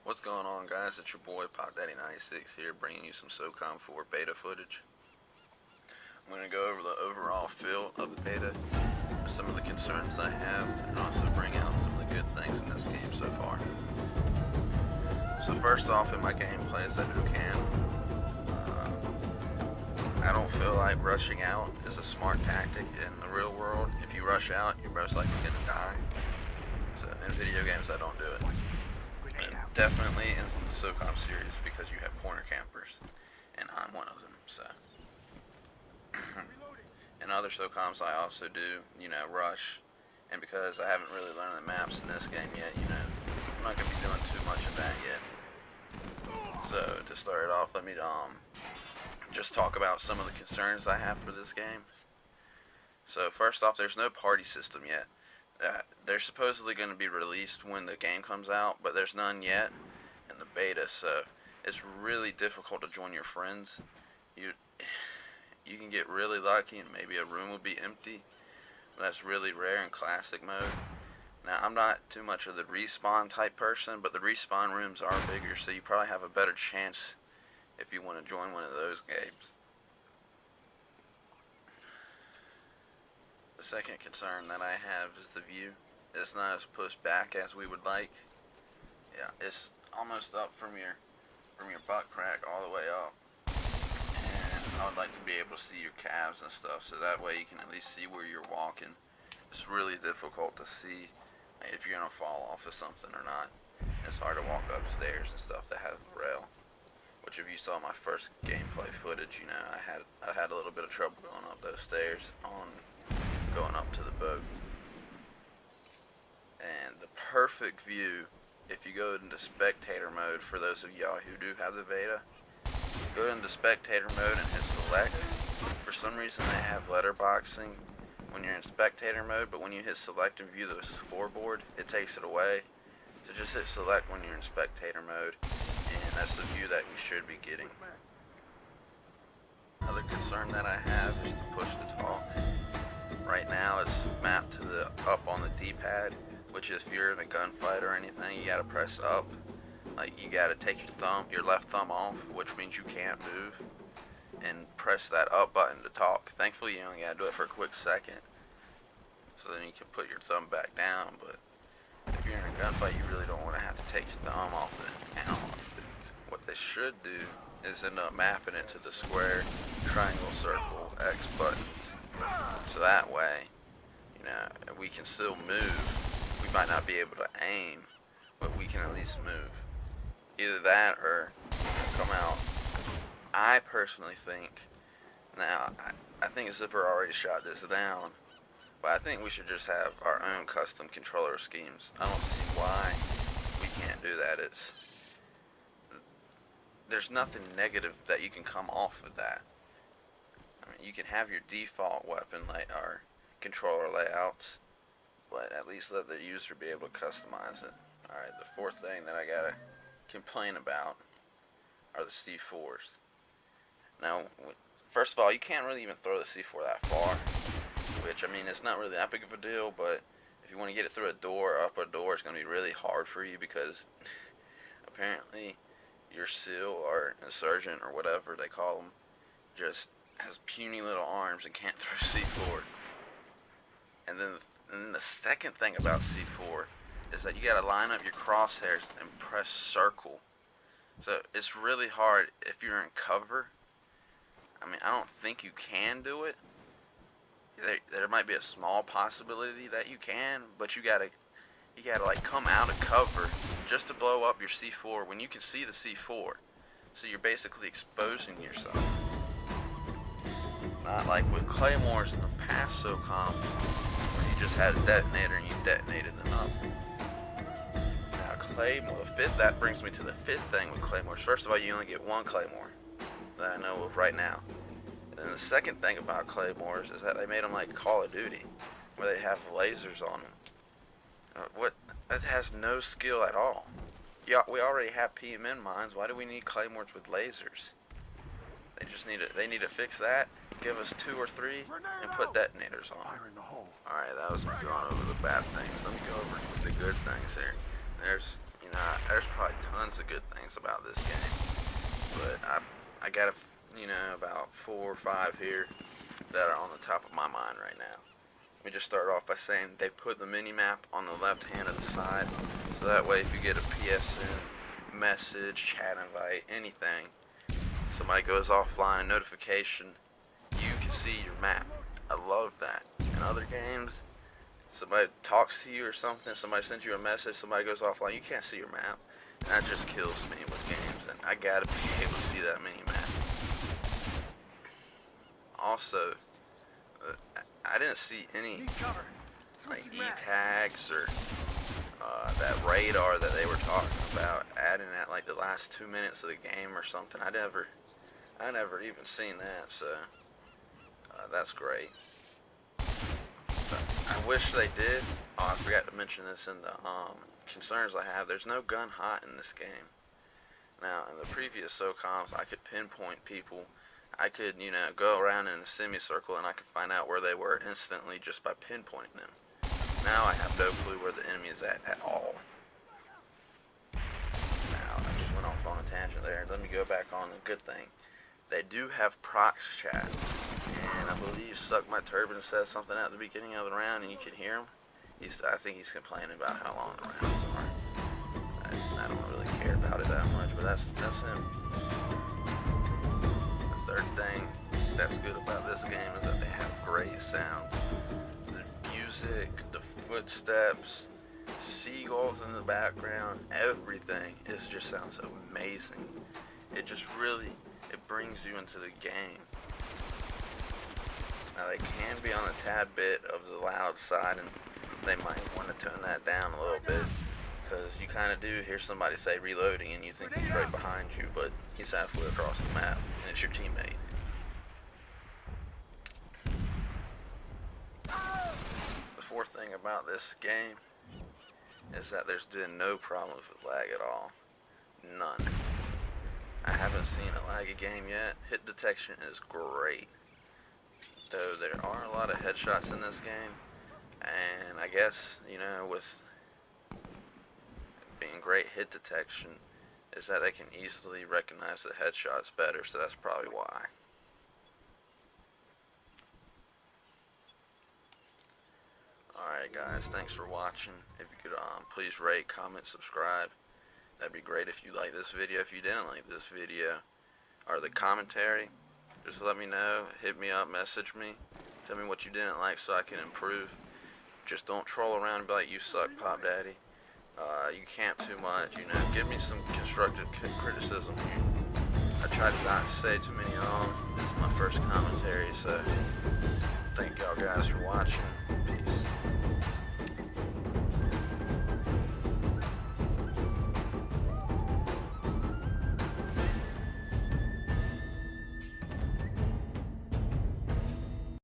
What's going on, guys? It's your boy PopDaddy96 here, bringing you some Socom 4 beta footage. I'm going to go over the overall feel of the beta, some of the concerns I have, and also bring out some of the good things in this game so far. So first off, in my gameplay as I do can, I don't feel like rushing out is a smart tactic in the real world. If you rush out, you're most likely going to die. So in video games, I don't do it. And definitely in the Socom series, because you have corner campers, and I'm one of them. So in other Socoms, I also do, rush. And because I haven't really learned the maps in this game yet, I'm not going to be doing too much of that yet. So to start it off, let me just talk about some of the concerns I have for this game. So first off, there's no party system yet. They're supposedly going to be released when the game comes out, but there's none yet in the beta, so it's really difficult to join your friends. You can get really lucky and maybe a room will be empty. That's really rare in classic mode. Now, I'm not too much of the respawn type person, but the respawn rooms are bigger, so you probably have a better chance if you want to join one of those games. The second concern that I have is the view. It's not as pushed back as we would like. Yeah, it's almost up from your butt crack all the way up. And I would like to be able to see your calves and stuff, so that way you can at least see where you're walking. It's really difficult to see if you're gonna fall off of something or not. It's hard to walk upstairs and stuff that has a rail. Which, if you saw my first gameplay footage, I had a little bit of trouble going up those stairs going up to the boat. And the perfect view, if you go into Spectator Mode, for those of y'all who do have the beta, go into Spectator Mode and hit select. For some reason they have letterboxing when you're in Spectator Mode, but when you hit select and view the scoreboard, it takes it away. So just hit select when you're in Spectator Mode, and that's the view that you should be getting. Another concern that I have is to push to talk. Right now it's mapped to the up on the D-pad, which if you're in a gunfight or anything, you gotta press up. Like, you gotta take your left thumb off, which means you can't move, and press that up button to talk. Thankfully, you only gotta do it for a quick second, so then you can put your thumb back down. But if you're in a gunfight, you really don't want to have to take your thumb off the analog stick. What they should do is end up mapping it to the square, triangle, circle, X buttons. So that way, we can still move. We might not be able to aim, but we can at least move. Either that or come out. I personally think, now, I think Zipper already shot this down, but I think we should just have our own custom controller schemes. I don't see why we can't do that. There's nothing negative that you can come off of that. I mean, you can have your default weapon or controller layouts, but at least let the user be able to customize it. Alright, the fourth thing that I gotta complain about are the C4s. Now, first of all, you can't really even throw the C4 that far, which, I mean, it's not really that big of a deal, but if you want to get it through a door or up a door, it's going to be really hard for you, because apparently your SEAL or insurgent or whatever they call them just has puny little arms and can't throw C4. And then the second thing about C4 is that you got to line up your crosshairs and press circle. So it's really hard if you're in cover. I mean, I don't think you can do it. There might be a small possibility that you can, but you gotta like come out of cover just to blow up your C4 when you can see the C4. So you're basically exposing yourself. Not like with claymores in the past Socoms, where you just had a detonator and you detonated them up. Now claymore, that brings me to the fifth thing with claymores. First of all, you only get one claymore that I know of right now. And then the second thing about claymores is that they made them like Call of Duty, where they have lasers on them. That has no skill at all. Yeah, we already have PMN mines. Why do we need claymores with lasers? They need to fix that, give us 2 or 3, and put detonators on. Alright, that was going over the bad things. Let me go over the good things here. There's, You know, there's probably tons of good things about this game, but I got about 4 or 5 here that are on the top of my mind right now. Let me just start off by saying they put the mini-map on the left hand of the side, so that way if you get a PSN, message, chat invite, anything, somebody goes offline, a notification, you can see your map. I love that. In other games, somebody talks to you or something, somebody sends you a message, somebody goes offline, you can't see your map. And that just kills me with games, and I gotta be able to see that mini-map. Also, I didn't see any like E-tags or that radar that they were talking about adding at like the last 2 minutes of the game or something. I never even seen that, so that's great. But I wish they did. Oh, I forgot to mention this in the concerns I have. There's no gun hot in this game. Now, in the previous Socoms, I could pinpoint people. I could, go around in a semicircle and I could find out where they were instantly just by pinpointing them. Now I have no clue where the enemy is at all. Now, I just went off on a tangent there. Let me go back on a good thing. They do have prox chat. And I believe Suck My Turban says something at the beginning of the round and you can hear him. I think he's complaining about how long the rounds are. I don't really care about it that much, but that's him. The third thing that's good about this game is that they have great sound. The music, the footsteps, seagulls in the background, everything just sounds amazing. It brings you into the game. Now they can be on a tad bit of the loud side, and they might want to tone that down a little bit, because you kind of do hear somebody say reloading and you think he's right behind you, but he's halfway across the map and it's your teammate. The fourth thing about this game is that there's been no problems with lag at all. None. I haven't seen a laggy game yet. Hit detection is great. Though there are a lot of headshots in this game, and I guess, with being great hit detection, is that they can easily recognize the headshots better, so that's probably why. Alright guys, thanks for watching. If you could please rate, comment, subscribe. That'd be great if you like this video. If you didn't like this video, or the commentary, just let me know, hit me up, message me, tell me what you didn't like so I can improve. Just don't troll around and be like, you suck, Pop Daddy. You can't too much, give me some constructive criticism. I try to not say too many This is my first commentary, so thank y'all guys for watching.